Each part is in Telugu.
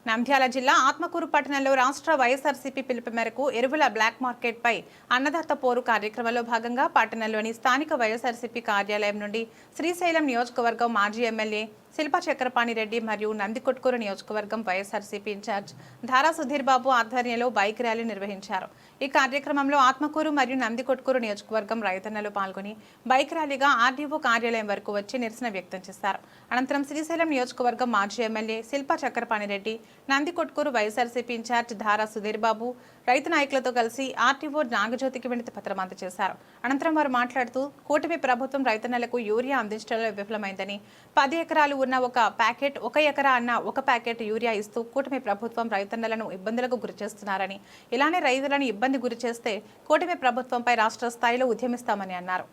నంద్యాల జిల్లా ఆత్మకూరు పట్టణంలో రాష్ట్ర వైఎస్ఆర్సీపీ పిలుపు మేరకు ఎరువుల బ్లాక్ మార్కెట్ పై అన్నదాత పోరు కార్యక్రమంలో భాగంగా పట్టణంలోని స్థానిక వైఎస్ఆర్సీపీ కార్యాలయం నుండి శ్రీశైలం నియోజకవర్గం మాజీ ఎమ్మెల్యే శిల్పా చక్రపాణి రెడ్డి మరియు నందికొట్కూరు నియోజకవర్గం వైఎస్ఆర్సీపీ ఇన్ఛార్జ్ ధారా సుధీర్ బాబు ఆధ్వర్యంలో బైక్ ర్యాలీ నిర్వహించారు। ఈ కార్యక్రమంలో ఆత్మకూరు మరియు నందికొట్కూరు నియోజకవర్గం రైతన్నలు పాల్గొని బైక్ ర్యాలీగా ఆర్డీఓ కార్యాలయం వరకు వచ్చి నిరసన వ్యక్తం చేశారు। అనంతరం శ్రీశైలం నియోజకవర్గం మాజీ ఎమ్మెల్యే శిల్పా చక్రపాణి రెడ్డి, నందికొట్కూరు వైఎస్ఆర్సీపీ ఇన్ఛార్జ్ ధారా సుధీర్ బాబు రైతు నాయకులతో కలిసి ఆర్టీఓ నాగజ్యోతికి వినతి పత్రం అందజేశారు। అనంతరం వారు మాట్లాడుతూ కూటమి ప్రభుత్వం రైతన్నలకు యూరియా అందించడంలో విఫలమైందని, 10 ఎకరాలు ఉన్న ఒక ప్యాకెట్ 1 ఎకరా అన్న ఒక ప్యాకెట్ యూరియా ఇస్తూ కూటమి ప్రభుత్వం రైతన్నలను ఇబ్బందులకు గురిచేస్తున్నారని, ఇలానే రైతులను ఇబ్బంది గురిచేస్తే కూటమి ప్రభుత్వంపై రాష్ట్ర స్థాయిలో ఉద్యమిస్తామని అన్నారు।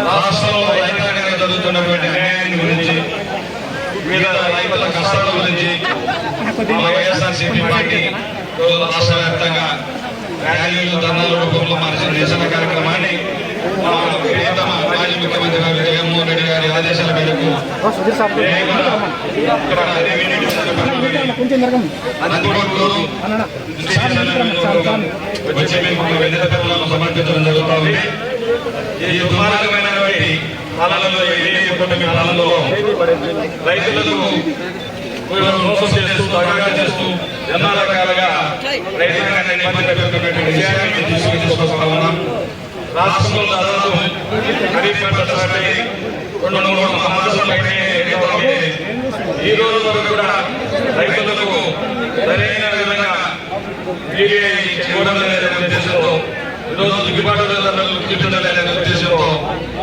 రాష్ట్రంలో రైతాంగానికి జరుగుతున్నటువంటి న్యాయాన్ని గురించి, వివిధ రైతుల కష్టాల గురించి వైఎస్ఆర్సీపీ పార్టీ రాష్ట్ర వ్యాప్తంగా ర్యాలీలు, ధర్నాల రూపంలో మార్చిన నిరసన కార్యక్రమాన్ని ప్రియతమ మాజీ ముఖ్యమంత్రి గారు జగన్మోహన్ రెడ్డి గారి ఆదేశాల మేరకు వచ్చి మేము వినతి పత్రాలను సమర్పించడం జరుగుతూ ఉంది। ఈ దుర్మార్గమైనటువంటి పాలనలో, కూటమి పాలనలో రైతులకు మోసం చేస్తూ, దగా చేస్తూ ఎన్నో రకాలుగా రైతాంగాన్ని ఇబ్బంది పెడుతున్నటువంటి విషయాన్ని తీసుకొస్తా ఉన్నాం। రాష్ట్రంలో దాదాపు ఖరీఫ్ పంట స్టార్ట్ అయ్యి 2-3 మాసాలు అయితే ఈ రోజు వరకు కూడా రైతులకు సరైన విధంగా యూరియా ఇవ్వడం లేదనే ఉద్దేశంతో, ఈరోజు దిగుబాటు ధరలు చూపించడం లేదనే ఉద్దేశంతో,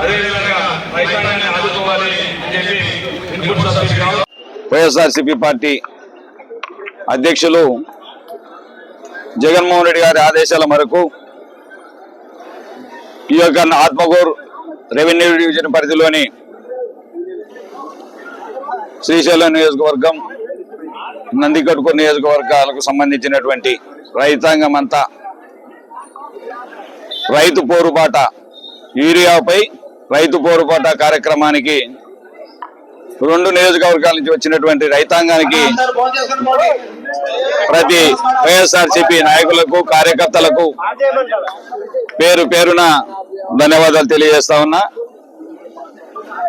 అదేవిధంగా రైతాంగాన్ని ఆదుకోవాలి అని చెప్పి ఇన్పుట్ సబ్సిడీ వైఎస్ఆర్సీపీ పార్టీ అధ్యక్షులు జగన్మోహన్ రెడ్డి గారి ఆదేశాల మేరకు ఈ యొక్క ఆత్మకూరు రెవెన్యూ డివిజన్ పరిధిలోని శ్రీశైలం నియోజకవర్గం, నందికొట్కూరు నియోజకవర్గాలకు సంబంధించినటువంటి రైతాంగం అంతా రైతు పోరుబాట, యూరియాపై రైతు పోరుబాట కార్యక్రమానికి 2 నియోజకవర్గాల నుంచి వచ్చినటువంటి రైతాంగానికి ప్రతి వైఎస్ఆర్సీపీ నాయకులకు, కార్యకర్తలకు పేరు పేరున ధన్యవాదాలు తెలియజేస్తా ఉన్నా।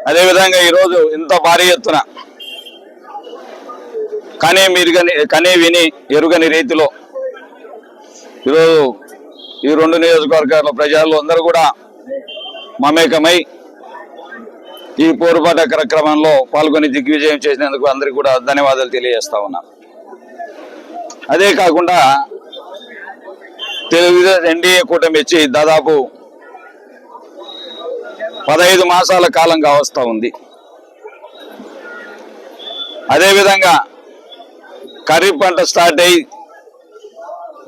అదేవిధంగా ఈరోజు ఇంత భారీ ఎత్తున కనీ విని ఎరుగని రీతిలో ఈరోజు ఈ 2 నియోజకవర్గాల ప్రజలు అందరూ కూడా మమేకమై ఈ పోరుబాట కార్యక్రమంలో పాల్గొని దిగ్విజయం చేసినందుకు అందరికీ కూడా ధన్యవాదాలు తెలియజేస్తా ఉన్నా। అదే కాకుండా తెలుగుదేశం ఎన్డీఏ కూటమి వచ్చి దాదాపు 15 మాసాల కాలంగా వస్తూ ఉంది। అదేవిధంగా ఖరీఫ్ పంట స్టార్ట్ అయ్యి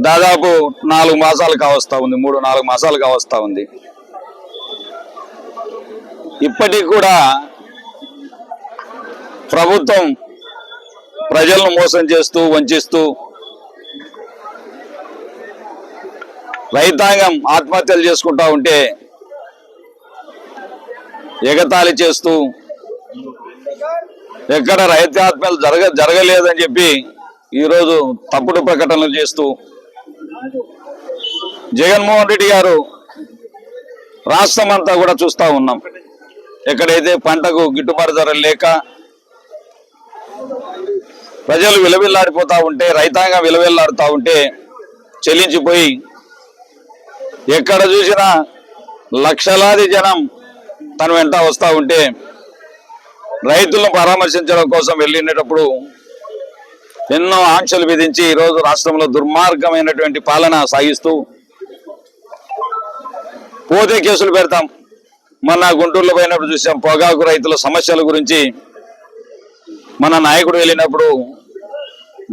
దాదాపు 4 మాసాలు కావస్తా ఉంది, 3-4 మాసాలు కావస్తా ఉంది। ఇప్పటికి కూడా ప్రభుత్వం ప్రజలను మోసం చేస్తూ, వంచిస్తూ, రైతాంగం ఆత్మహత్యలు చేసుకుంటా ఉంటే ఎగతాళి చేస్తూ, ఎక్కడ రైతు ఆత్మహత్యలు జరగలేదని చెప్పి ఈరోజు తప్పుడు ప్రకటనలు చేస్తూ జగన్మోహన్ రెడ్డి గారు రాష్ట్రం అంతా కూడా చూస్తూ ఉన్నాం। ఎక్కడైతే పంటకు గిట్టుబాటు ధర లేక ప్రజలు విలవిల్లాడిపోతా ఉంటే, రైతాంగం విలవిల్లాడుతూ ఉంటే చెల్లించిపోయి ఎక్కడ చూసినా లక్షలాది జనం తన వెంట వస్తూ ఉంటే రైతులను పరామర్శించడం కోసం వెళ్ళినప్పుడు ఎన్నో ఆంక్షలు విధించి ఈరోజు రాష్ట్రంలో దుర్మార్గమైనటువంటి పాలన సాగిస్తూ పోతే కేసులు పెడతాం. మన గుంటూరులో పోయినప్పుడు చూసాం పొగాకు రైతుల సమస్యల గురించి. మన నాయకుడు వెళ్ళినప్పుడు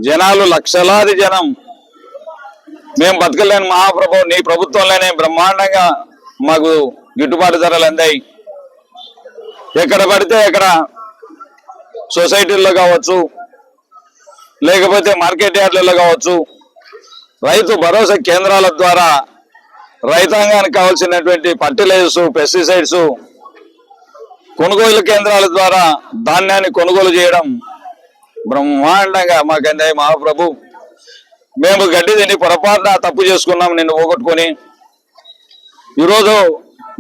జనాలు లక్షలాది జనం మేము బతకలేని మహాప్రభు నీ ప్రభుత్వంలోనే బ్రహ్మాండంగా మాకు గిట్టుబాటు ధరలు అందాయి. ఎక్కడ పడితే ఎక్కడ సొసైటీల్లో కావచ్చు, లేకపోతే మార్కెట్ యార్డ్లలో కావచ్చు, రైతు భరోసా కేంద్రాల ద్వారా రైతాంగానికి కావాల్సినటువంటి ఫర్టిలైజర్స్, పెస్టిసైడ్స్ కొనుగోలు కేంద్రాల ద్వారా ధాన్యాన్ని కొనుగోలు చేయడం బ్రహ్మాండంగా మాకు అందాయి మహాప్రభు. మేము గడ్డి తిని పొరపాటున తప్పు చేసుకున్నాం, నిన్ను పోగొట్టుకొని. ఈరోజు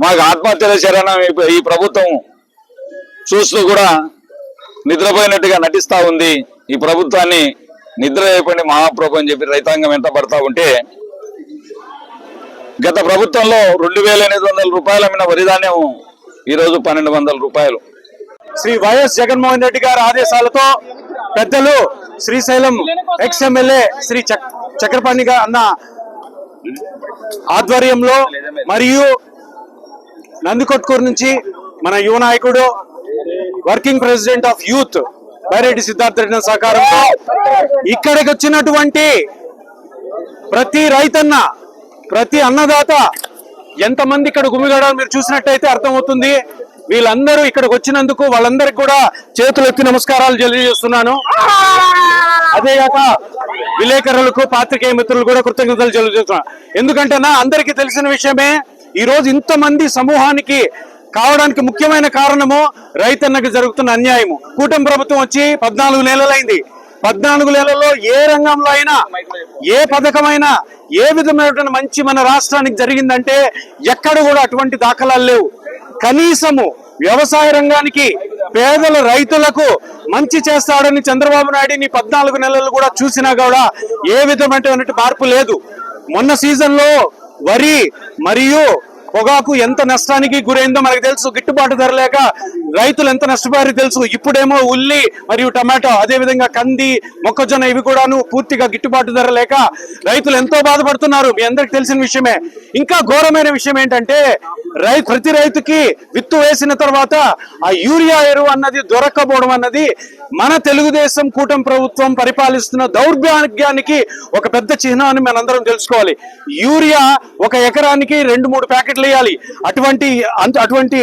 మాకు ఆత్మహత్యల శరణం ఈ ప్రభుత్వం చూస్తూ కూడా నిద్రపోయినట్టుగా నటిస్తూ ఉంది. ఈ ప్రభుత్వాన్ని నిద్ర అయిపోయింది మహాప్రభు అని చెప్పి రైతాంగం వెంట పడతా ఉంటే, గత ప్రభుత్వంలో 2,800 రూపాయలు అమ్మిన వరిధాన్యం ఈరోజు 1,200 రూపాయలు. శ్రీ వైఎస్ జగన్మోహన్ రెడ్డి గారి ఆదేశాలతో పెద్దలు శ్రీశైలం ఎక్స్ఎమ్మెల్యే శ్రీ చక్రపాణి అన్న ఆధ్వర్యంలో మరియు నందికొట్కూరు నుంచి మన యువ నాయకుడు working president of youth Byreddy Siddhartha Reddy సహకారంతో ఇక్కడికి వచ్చినటువంటి ప్రతి రైతన్న, ప్రతి అన్నదాత ఎంతమంది ఇక్కడ గుమిగడాలు మీరు చూసినట్టయితే అర్థమవుతుంది. వీళ్ళందరూ ఇక్కడికి వచ్చినందుకు వాళ్ళందరికీ కూడా చేతులు ఎత్తి నమస్కారాలు తెలియజేస్తున్నాను. అదేగాక విలేకరులకు, పాత్రికేయ మిత్రులు కూడా కృతజ్ఞతలు తెలియజేస్తున్నాను. ఎందుకంటే అందరికీ తెలిసిన విషయమే, ఈ రోజు ఇంతమంది సమూహానికి కావడానికి ముఖ్యమైన కారణము రైతన్నకి జరుగుతున్న అన్యాయము. కూటమి ప్రభుత్వం వచ్చి 14 నెలలైంది. 14 నెలల్లో ఏ రంగంలో అయినా, ఏ పథకమైనా, ఏ విధమైనటువంటి మంచి మన రాష్ట్రానికి జరిగిందంటే ఎక్కడ కూడా అటువంటి దాఖలాలు లేవు. కనీసము వ్యవసాయ రంగానికి, పేదల రైతులకు మంచి చేస్తాడని చంద్రబాబు నాయుడిని 14 నెలలు కూడా చూసినా కూడా ఏ విధమైనటువంటి మార్పు లేదు. మొన్న సీజన్ లో వరి మరియు పొగాకు ఎంత నష్టానికి గురైందో మనకు తెలుసు. గిట్టుబాటు ధర లేక రైతులు ఎంత నష్టపోయారో తెలుసు. ఇప్పుడేమో ఉల్లి మరియు టమాటో, అదే విధంగా కంది, మొక్కజొన్న ఇవి కూడాను పూర్తిగా గిట్టుబాటు ధర లేక రైతులు ఎంతో బాధపడుతున్నారు. మీ అందరికి తెలిసిన విషయమే. ఇంకా ఘోరమైన విషయం ఏంటంటే ప్రతి రైతుకి విత్తు వేసిన తర్వాత ఆ యూరియా ఎరువు అన్నది దొరక్కపోవడం అన్నది మన తెలుగుదేశం కూటమి ప్రభుత్వం పరిపాలిస్తున్న దౌర్భాగ్యానికి ఒక పెద్ద చిహ్నాన్ని మనందరం తెలుసుకోవాలి. యూరియా ఒక ఎకరానికి 2-3 ప్యాకెట్లు వేయాలి. అటువంటి